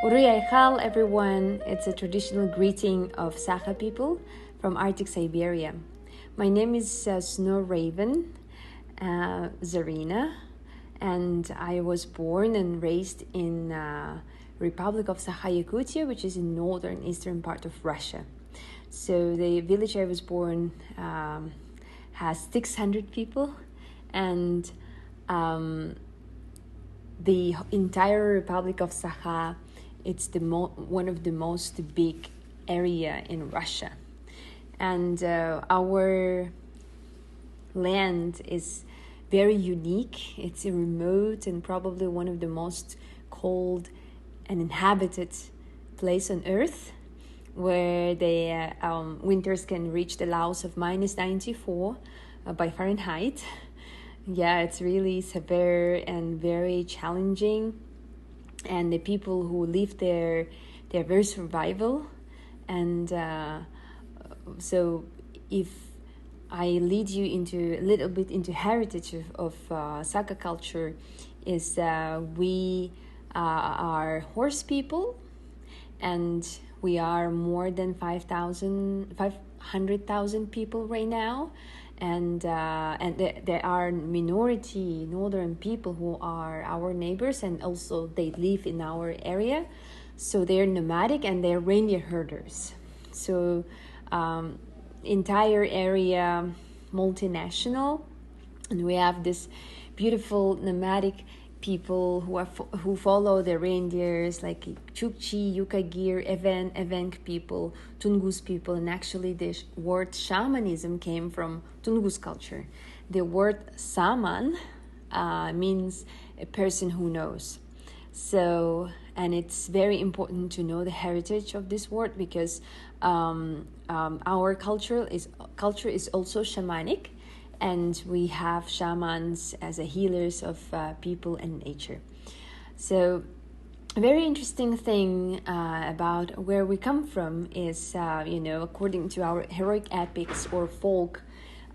Uruyaykhal, everyone. It's a traditional greeting of Sakha people from Arctic Siberia. My name is Snow Raven Zarina, and I was born and raised in Republic of Sakha, Yakutia, which is in northern eastern part of Russia. So the village I was born has 600 people, and the entire Republic of Sakha, it's one of the most big area in Russia. And our land is very unique. It's a remote and probably one of the most cold and inhabited place on earth, where the winters can reach the lows of minus 94 by Fahrenheit. Yeah, it's really severe and very challenging. And the people who live there, they're very survival. And so if I lead you into a little bit into heritage of Sakha culture, is we are horse people, and we are more than 500,000 people right now, and there are minority northern people who are our neighbors, and also they live in our area, so they're nomadic and they're reindeer herders. So entire area multinational, and we have this beautiful nomadic people who follow the reindeers, like Chukchi, Yukagir, Evenk people, Tungus people, and actually the word shamanism came from Tungus culture. The word shaman means a person who knows. So, and it's very important to know the heritage of this word, because our culture is also shamanic, and we have shamans as a healers of people and nature. So a very interesting thing about where we come from is, according to our heroic epics or folk,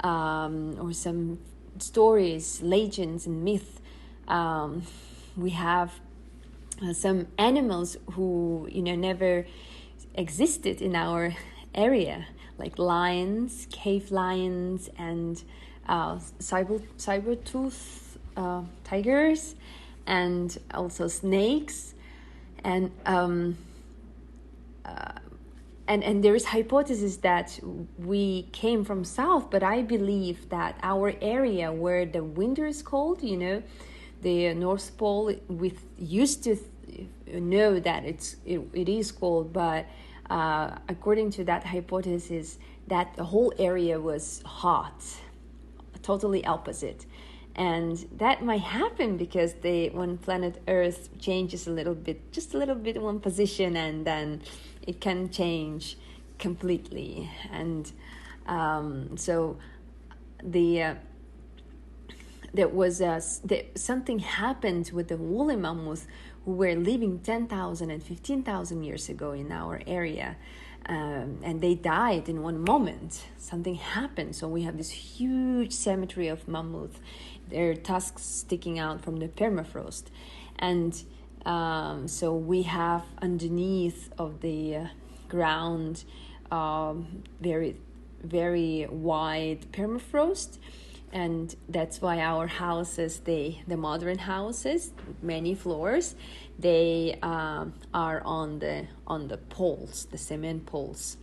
or some stories, legends and myth, we have some animals who never existed in our area, like lions, cave lions, and saber-tooth tigers, and also snakes, and there is hypothesis that we came from south, but I believe that our area where the winter is cold, the North Pole, we used to know that it is cold, but according to that hypothesis, that the whole area was hot, totally opposite. And that might happen because when planet Earth changes just a little bit one position, and then it can change completely. And so there was something happened with the woolly mammoth who were living 10,000 and 15,000 years ago in our area. And they died in one moment. Something happened. So we have this huge cemetery of mammoth, their tusks sticking out from the permafrost. And so we have underneath of the ground very, very wide permafrost. And that's why our houses, the modern houses, many floors, they are on the poles, the cement poles.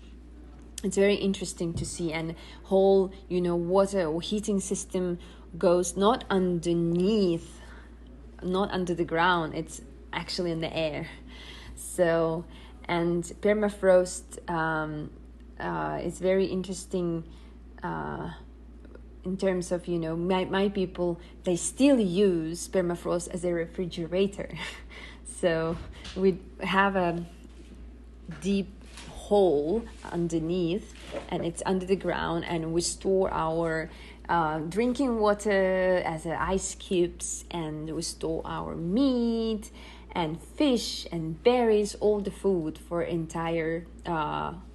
It's very interesting to see. And whole water or heating system goes not underneath, not under the ground. It's actually in the air. So, and permafrost is very interesting. In terms of, my people, they still use permafrost as a refrigerator. So we have a deep hole underneath, and it's under the ground, and we store our drinking water as ice cubes, and we store our meat and fish and berries, all the food for entire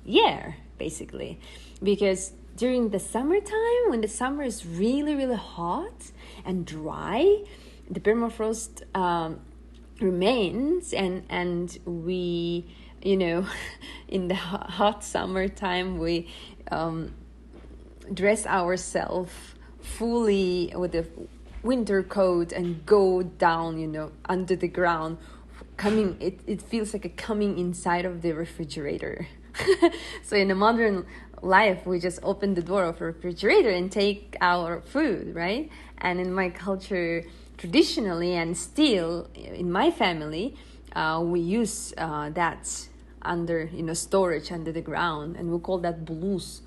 year, basically. Because during the summertime, when the summer is really, really hot and dry, the permafrost remains, and we, you know, in the hot summertime, we dress ourselves fully with a winter coat and go down, you know, under the ground. It feels like a coming inside of the refrigerator. So in a modern life, we just open the door of a refrigerator and take our food, right? And in my culture, traditionally, and still in my family, we use that under, you know, storage under the ground, and we call that bulus.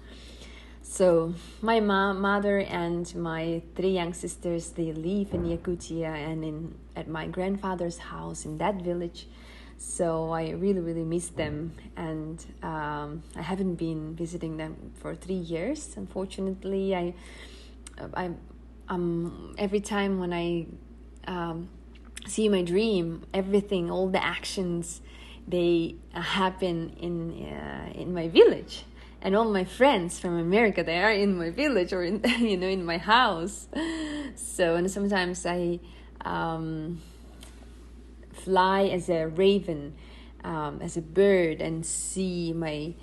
So my mother and my 3 young sisters, they live in Yakutia and at my grandfather's house in that village. So I really, really miss them, and I haven't been visiting them for 3 years. Unfortunately, every time when I see my dream, everything, all the actions, they happen in my village. And all my friends from America, they are in my village or in, you know, in my house. So, and sometimes I fly as a raven, as a bird, and see my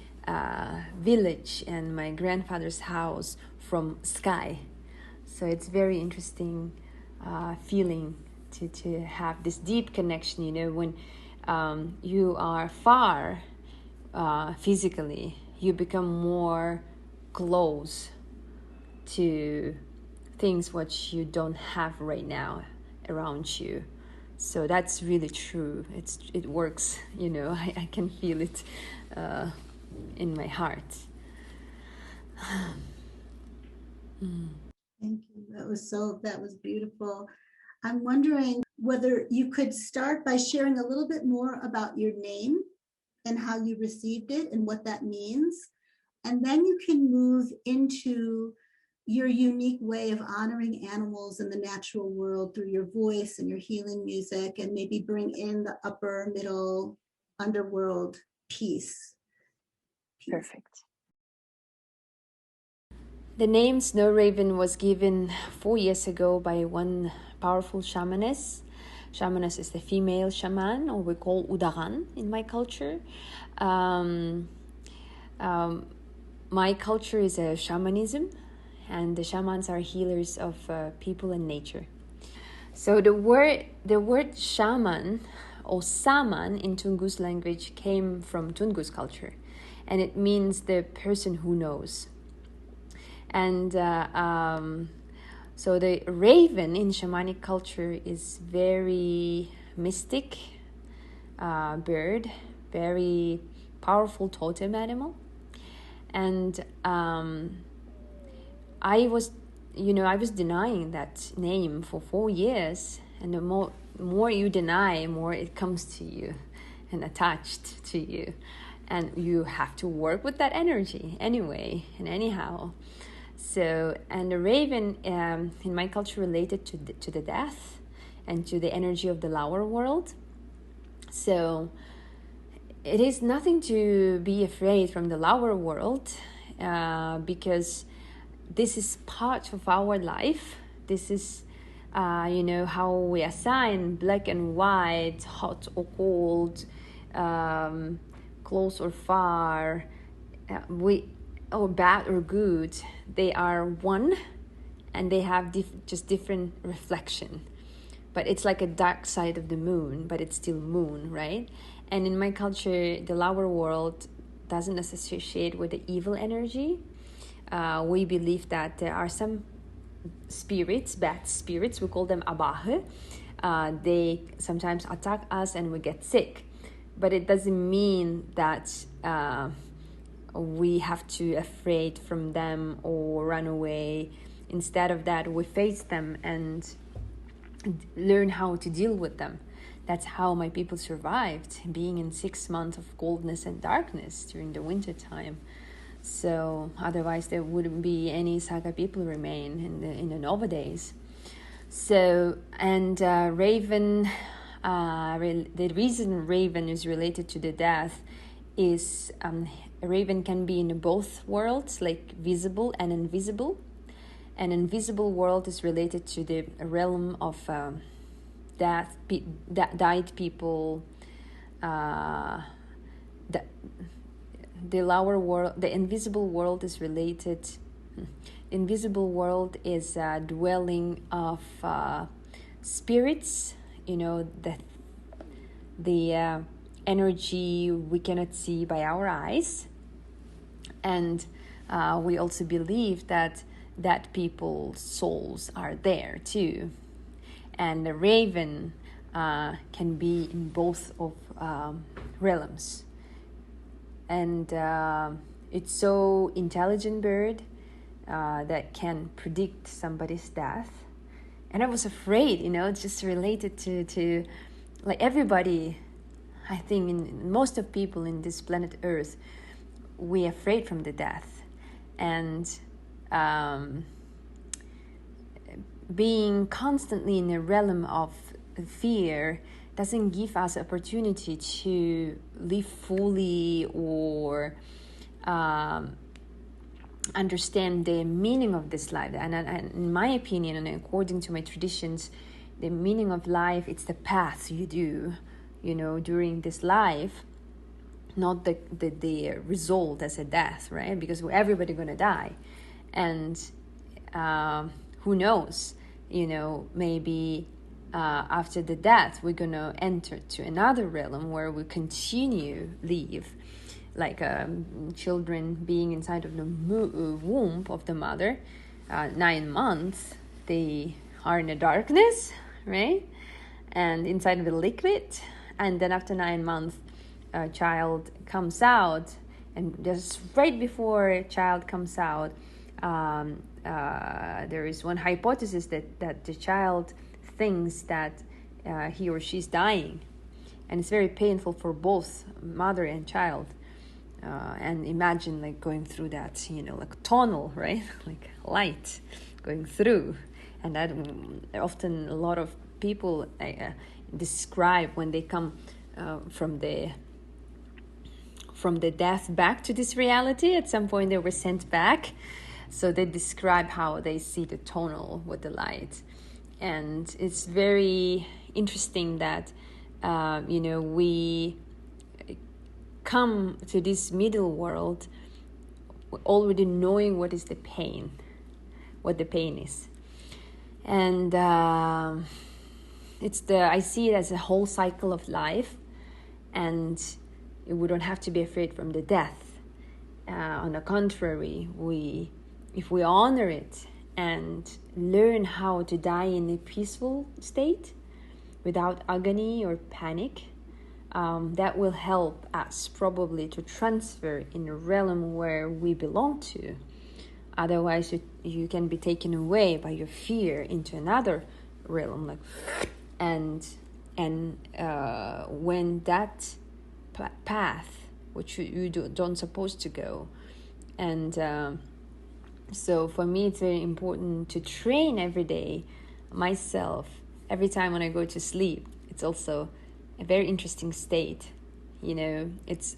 village and my grandfather's house from sky. So it's very interesting feeling to have this deep connection, you know, when you are far physically, you become more close to things what you don't have right now around you. So that's really true. It works, you know. I can feel it in my heart. Thank you. That was beautiful. I'm wondering whether you could start by sharing a little bit more about your name and how you received it and what that means. And then you can move into your unique way of honoring animals in the natural world through your voice and your healing music, and maybe bring in the upper, middle, underworld piece. Perfect. The name Snow Raven was given 4 years ago by one powerful shamaness. Shamaness is the female shaman, or we call udaran in my culture. My culture is a shamanism, and the shamans are healers of people and nature. So the word shaman or saman in Tungus language came from Tungus culture, and it means the person who knows. And so the raven in shamanic culture is very mystic bird, very powerful totem animal. And I was denying that name for 4 years, and the more you deny, more it comes to you and attached to you, and you have to work with that energy anyway and anyhow. So, and the raven in my culture related to the death and to the energy of the lower world. So it is nothing to be afraid from the lower world, because this is part of our life. This is how we assign black and white, hot or cold, close or far, or bad or good. They are one, and they have just different reflection. But it's like a dark side of the moon, but it's still moon, right? And in my culture, the lower world doesn't associate with the evil energy. We believe that there are some spirits, bad spirits, we call them abahe. They sometimes attack us and we get sick. But it doesn't mean that we have to afraid from them or run away. Instead of that, we face them and learn how to deal with them. That's how my people survived, being in 6 months of coldness and darkness during the winter time. So otherwise there wouldn't be any Sakha people remain in the Nova days. So, and raven, the reason raven is related to the death is a raven can be in both worlds, like visible and invisible. An invisible world is related to the realm of died people, the, the lower world, the invisible world is related. Invisible world is a dwelling of spirits, the energy we cannot see by our eyes. And we also believe that people's souls are there too. And the raven can be in both of realms. And it's so intelligent bird that can predict somebody's death. And I was afraid, it's just related to like everybody, I think in most of people in this planet Earth, we're afraid from the death. And being constantly in a realm of fear doesn't give us opportunity to live fully or understand the meaning of this life. And in my opinion, and according to my traditions, the meaning of life, it's the path you do, during this life, not the result as a death, right? Because everybody's gonna die. And who knows, maybe after the death, we're gonna enter to another realm where we continue live, like children being inside of the womb of the mother, 9 months, they are in the darkness, right? And inside of the liquid, and then after 9 months, a child comes out, and just right before a child comes out, there is one hypothesis that the child thinks that he or she's dying, and it's very painful for both mother and child. And imagine like going through that, like a tunnel, right? Like light going through, and that often a lot of people describe when they come from the death back to this reality. At some point they were sent back, so they describe how they see the tunnel with the light. And it's very interesting that we come to this middle world already knowing what the pain is. And I see it as a whole cycle of life, and we don't have to be afraid from the death. On the contrary, if we honor it and learn how to die in a peaceful state without agony or panic, that will help us probably to transfer in a realm where we belong to. Otherwise, you can be taken away by your fear into another realm, and when that path, which you don't supposed to go, and so for me, it's very important to train every day myself. Every time when I go to sleep, it's also a very interesting state. It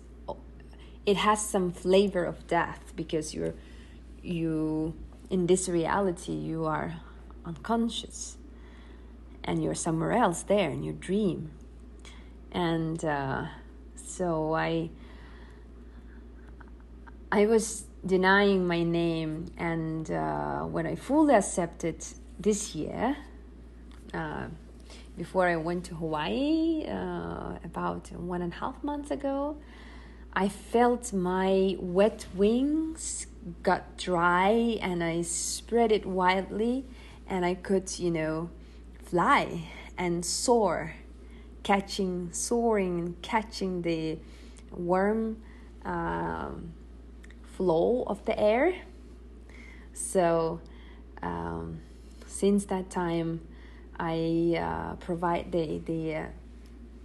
has some flavor of death, because you in this reality you are unconscious and you're somewhere else there in your dream. And so I was denying my name, and when I fully accepted this year, before I went to Hawaii about 1.5 months ago, I felt my wet wings got dry, and I spread it wildly, and I could, fly and soar, soaring and catching the warm flow of the air. So since that time, I provide the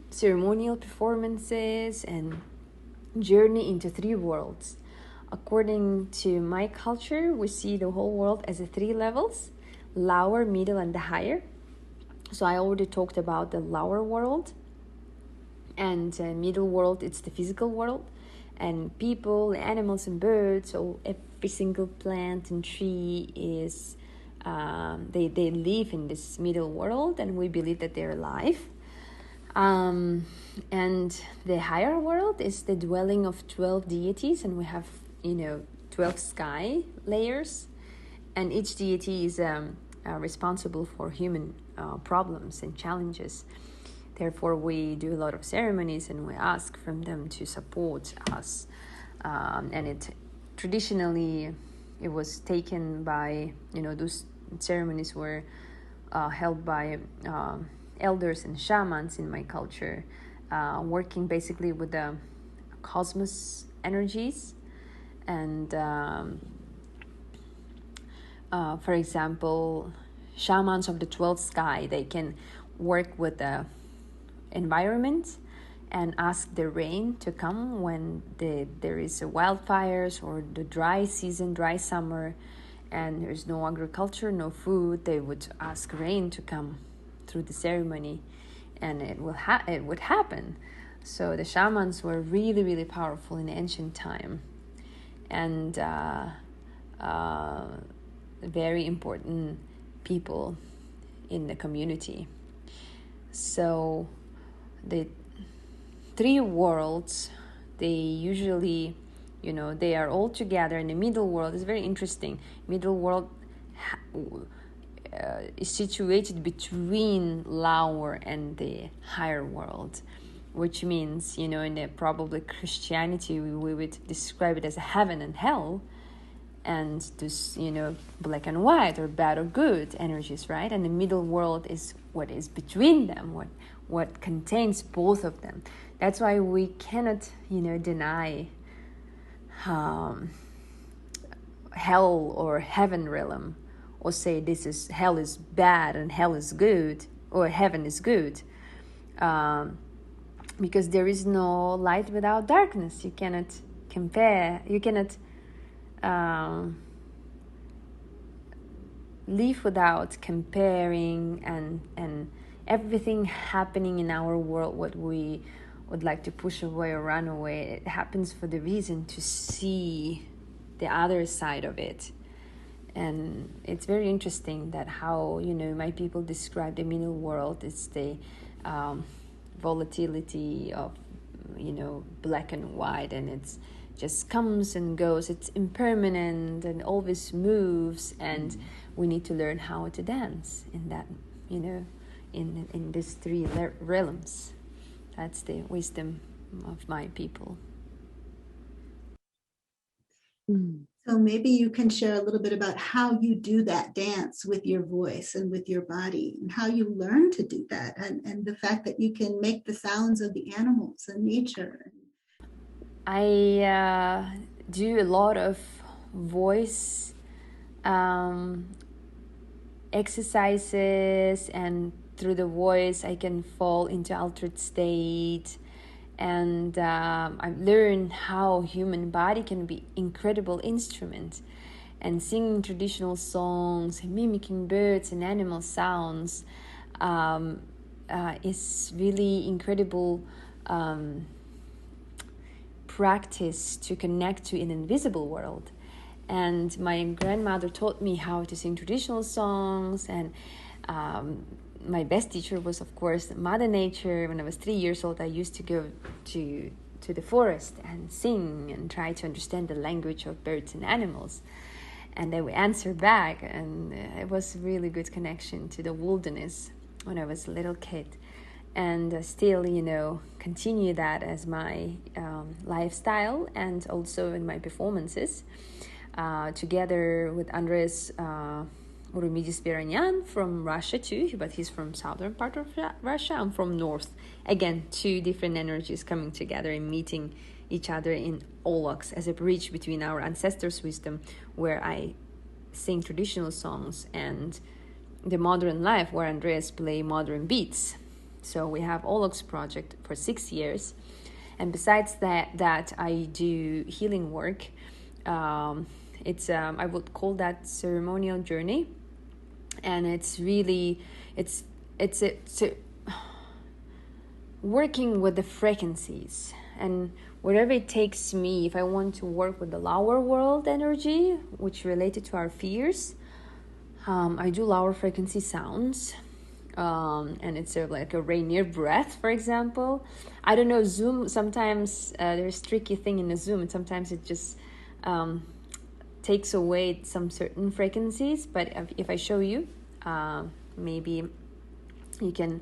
ceremonial performances and journey into 3 worlds. According to my culture, we see the whole world as 3 levels: lower, middle, and the higher. So I already talked about the lower world, and middle world, it's the physical world, and people, animals, and birds. So every single plant and tree is They live in this middle world, and we believe that they're alive. And the higher world is the dwelling of 12 deities, and we have 12 sky layers, and each deity is responsible for human problems and challenges. Therefore, we do a lot of ceremonies, and we ask from them to support us. And traditionally, it was taken by, those ceremonies were held by elders and shamans in my culture, working basically with the cosmos energies. And for example, shamans of the 12th sky, they can work with the environment and ask the rain to come when there is wildfires or the dry season, dry summer, and there's no agriculture, no food. They would ask rain to come through the ceremony, and it would happen. So the shamans were really, really powerful in ancient time, and very important people in the community. So the three worlds, they usually, they are all together. In the middle world is very interesting. Middle world is situated between lower and the higher world, which means, in the probably Christianity, we would describe it as a heaven and hell, and this, black and white or bad or good energies, right? And the middle world is what is between them, what contains both of them. That's why we cannot, deny hell or heaven realm, or say this is hell is bad and hell is good, or heaven is good, because there is no light without darkness. You cannot compare. You cannot live without comparing and everything happening in our world, what we would like to push away or run away, it happens for the reason to see the other side of it. And it's very interesting that how, my people describe the middle world. It's the volatility of, black and white, and it's just comes and goes. It's impermanent and always moves, and we need to learn how to dance in that, in these three realms. That's the wisdom of my people. So maybe you can share a little bit about how you do that dance with your voice and with your body, and how you learn to do that, and the fact that you can make the sounds of the animals and nature. I do a lot of voice exercises, and through the voice I can fall into altered state, and I've learned how human body can be incredible instrument, and singing traditional songs, mimicking birds and animal sounds is really incredible practice to connect to an invisible world. And my grandmother taught me how to sing traditional songs, and my best teacher was, of course, Mother Nature. When I was 3 years old, I used to go to the forest and sing and try to understand the language of birds and animals. And they would answer back, and it was a really good connection to the wilderness when I was a little kid. And still, continue that as my lifestyle, and also in my performances, together with Andres Urumidis from Russia too, but he's from southern part of Russia. I'm from north. Again, two different energies coming together and meeting each other in OLOX as a bridge between our ancestors' wisdom, where I sing traditional songs, and the modern life, where Andres play modern beats. So we have OLOX project for 6 years, and besides that I do healing work. It's I would call that ceremonial journey, and it's really it's working with the frequencies, and wherever it takes me. If I want to work with the lower world energy, which related to our fears, I do lower frequency sounds, and it's like a reindeer breath, for example. I don't know, Zoom, sometimes there's tricky thing in the Zoom, and sometimes it just takes away some certain frequencies, but if I show you, maybe you can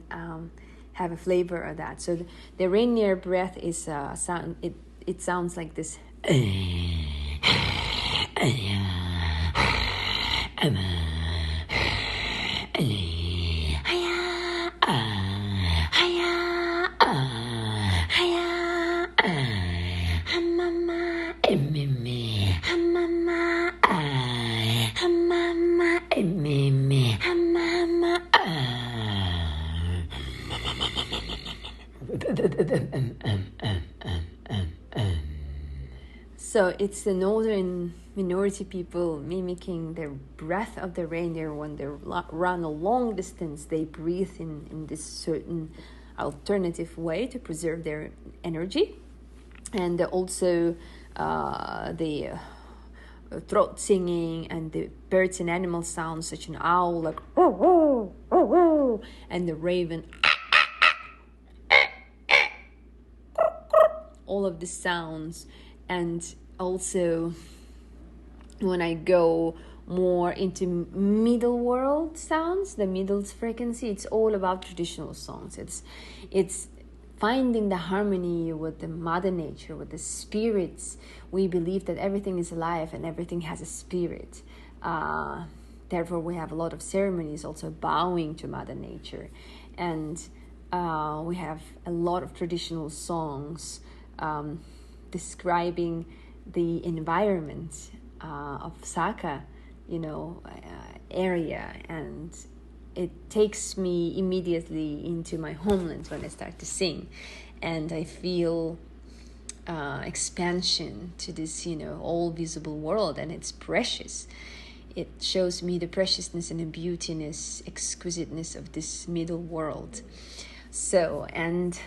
have a flavor of that. So the reindeer breath is sound. It sounds like this. So it's the northern minority people mimicking the breath of the reindeer. When they run a long distance, they breathe in this certain alternative way to preserve their energy. And also the throat singing and the birds and animal sounds, such an owl like oh, oh, oh, oh, and the raven, all of the sounds. And also when I go more into middle world sounds, the middle frequency, it's all about traditional songs. It's finding the harmony with the mother nature, with the spirits. We believe that everything is alive and everything has a spirit. Therefore, we have a lot of ceremonies also bowing to mother nature. And we have a lot of traditional songs describing the environment of Sakha, area, and it takes me immediately into my homeland when I start to sing, and I feel expansion to this, all visible world, and it's precious. It shows me the preciousness and the beautiness, exquisiteness of this middle world. So, and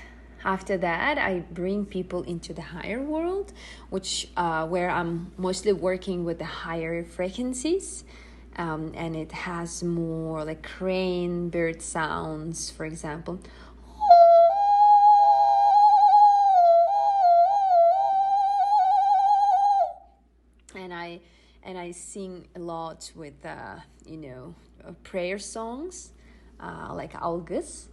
after that, I bring people into the higher world, which where I'm mostly working with the higher frequencies, and it has more like crane bird sounds, for example. And I sing a lot with prayer songs, like August.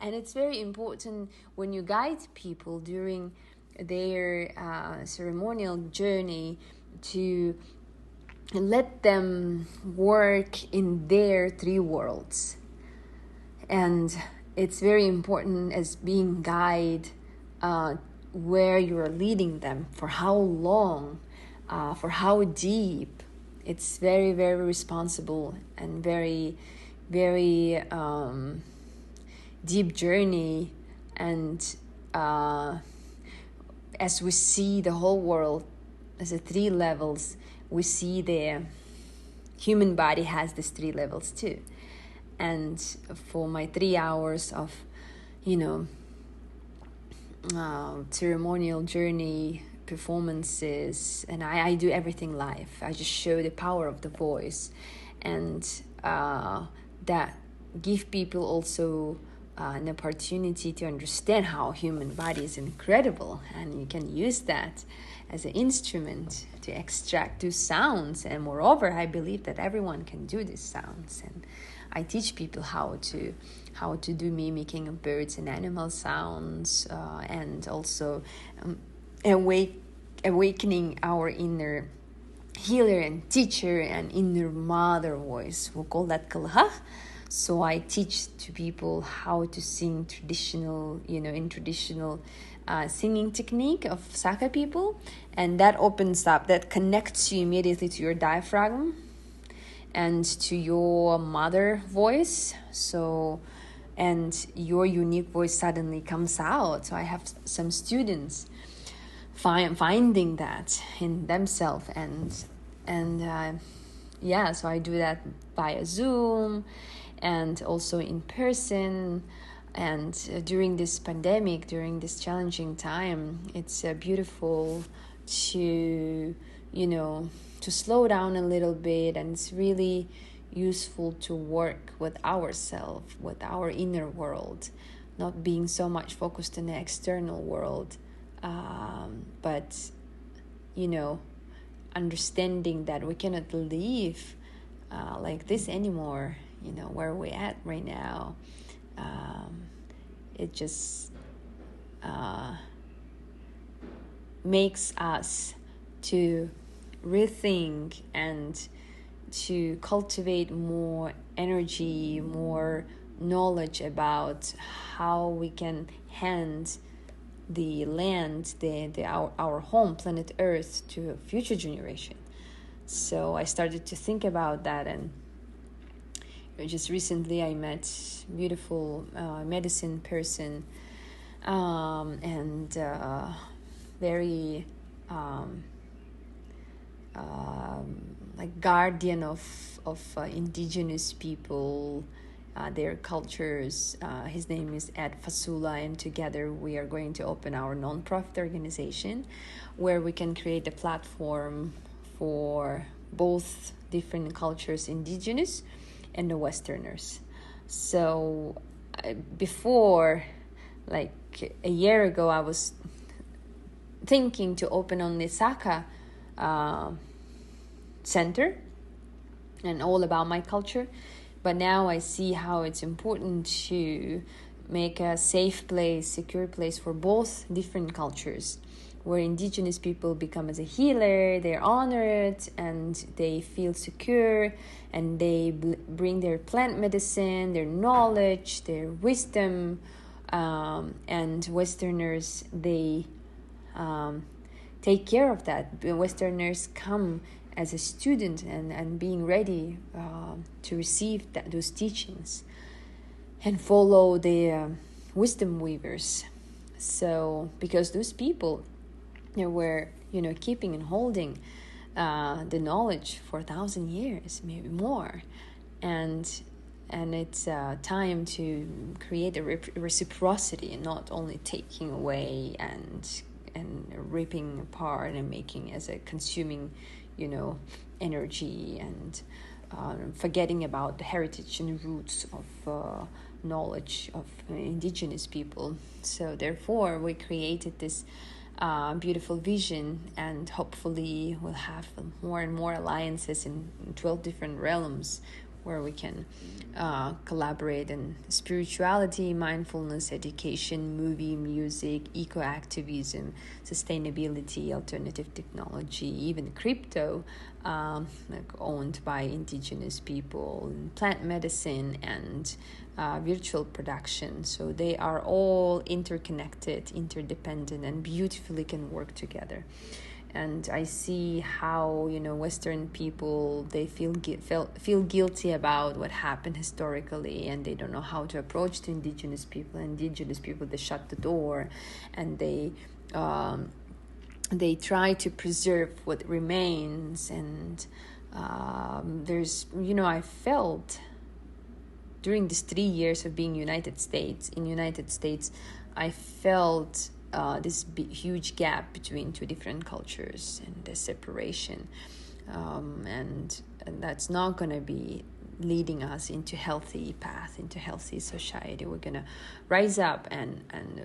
And it's very important when you guide people during their ceremonial journey to let them work in their three worlds. And it's very important as being guide where you're leading them, for how long, for how deep. It's very, very responsible and very, very deep journey. And as we see the whole world as a three levels, we see the human body has these three levels too. And for my 3 hours of, ceremonial journey, performances, and I do everything live. I just show the power of the voice, and that give people also an opportunity to understand how human body is incredible, and you can use that as an instrument to extract those sounds. And moreover, I believe that everyone can do these sounds, and I teach people how to do mimicking of birds and animal sounds, and also awakening our inner healer and teacher and inner mother voice. We call that kalha. So I teach to people how to sing traditional, in traditional singing technique of Sakha people, and that opens up, that connects you immediately to your diaphragm and to your mother voice. So, and your unique voice suddenly comes out. So I have some students finding that in themselves, and yeah, so I do that via Zoom and also in person. And during this pandemic, during this challenging time, it's beautiful to, to slow down a little bit. And it's really useful to work with ourselves, with our inner world, not being so much focused on the external world, but, understanding that we cannot live like this anymore, where we're at right now. It just makes us to rethink and to cultivate more energy, more knowledge about how we can hand the land, our home, planet Earth, to a future generation. So I started to think about that, and just recently I met beautiful medicine person, and very like guardian of indigenous people, their cultures. His name is Ed Fasula, and together we are going to open our non-profit organization where we can create a platform for both different cultures, indigenous and the Westerners. So before, like a year ago, I was thinking to open on the Sakha center and all about my culture. But now I see how it's important to make a safe place, secure place for both different cultures, where indigenous people become as a healer, they're honored and they feel secure, and they bring their plant medicine, their knowledge, their wisdom, and Westerners, they take care of that. Westerners come as a student and being ready to receive those teachings and follow the wisdom weavers. So because those people, they were keeping and holding the knowledge for 1,000 years, maybe more, and it's time to create a reciprocity, and not only taking away and ripping apart and making as a consuming energy, and forgetting about the heritage and roots of knowledge of indigenous people. So therefore we created this beautiful vision, and hopefully we'll have more and more alliances in 12 different realms where we can collaborate in spirituality, mindfulness, education, movie, music, eco-activism, sustainability, alternative technology, even crypto, owned by indigenous people, plant medicine, and virtual production. So they are all interconnected, interdependent, and beautifully can work together. And I see how Western people, they feel guilty about what happened historically, and they don't know how to approach the indigenous people. Indigenous people, they shut the door, and they try to preserve what remains. And there's I felt during these 3 years of being in United States, I felt this huge gap between two different cultures and the separation, and that's not going to be leading us into healthy path, into healthy society. We're going to rise up and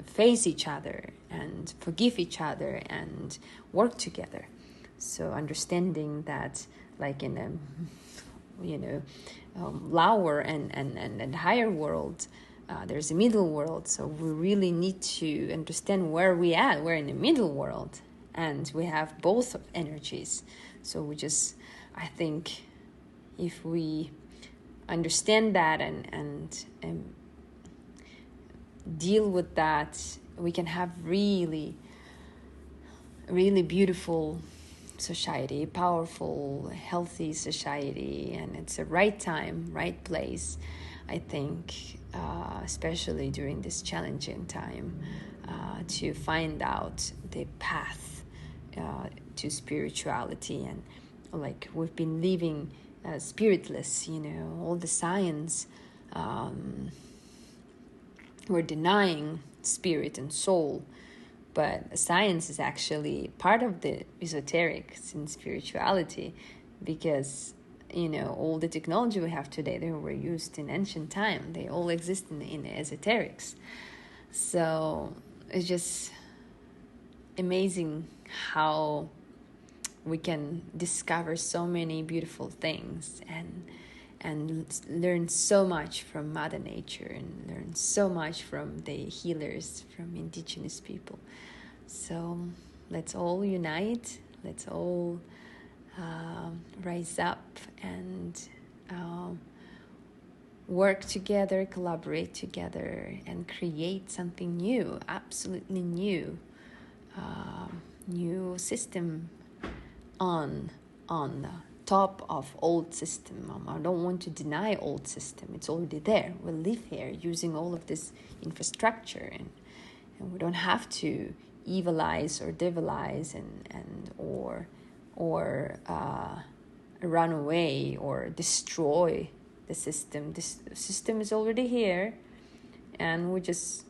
face each other and forgive each other and work together. So understanding that, like in a lower and higher world, there's a middle world. So we really need to understand where we're at. We're in the middle world, and we have both energies. So I think if we understand that and deal with that, we can have really, really beautiful society, powerful, healthy society. And it's a right time, right place, I think, especially during this challenging time, to find out the path to spirituality. And like we've been living spiritless, you know, all the science. We're denying spirit and soul, but science is actually part of the esoterics and spirituality, because, you know, all the technology we have today, they were used in ancient time. They all exist in esoterics. So it's just amazing how we can discover so many beautiful things and learn so much from Mother Nature, and learn so much from the healers, from indigenous people. So let's all unite, let's all rise up and work together, collaborate together, and create something new, absolutely new, new system on the top of old system. I don't want to deny old system. It's already there. We live here using all of this infrastructure, and we don't have to evilize or devilize or run away or destroy the system. This system is already here, and we just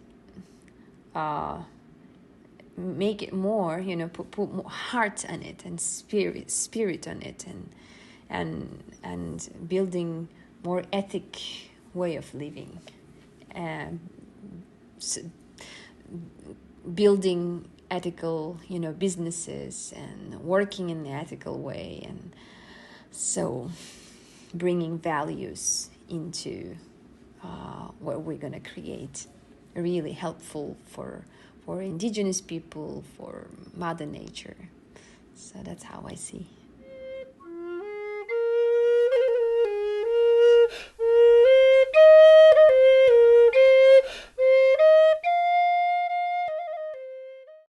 make it more, you know, put more heart on it and spirit on it, and building more ethic way of living, and building ethical, you know, businesses, and working in an ethical way, and so bringing values into what we're going to create, really helpful for indigenous people, for Mother Nature. So that's how I see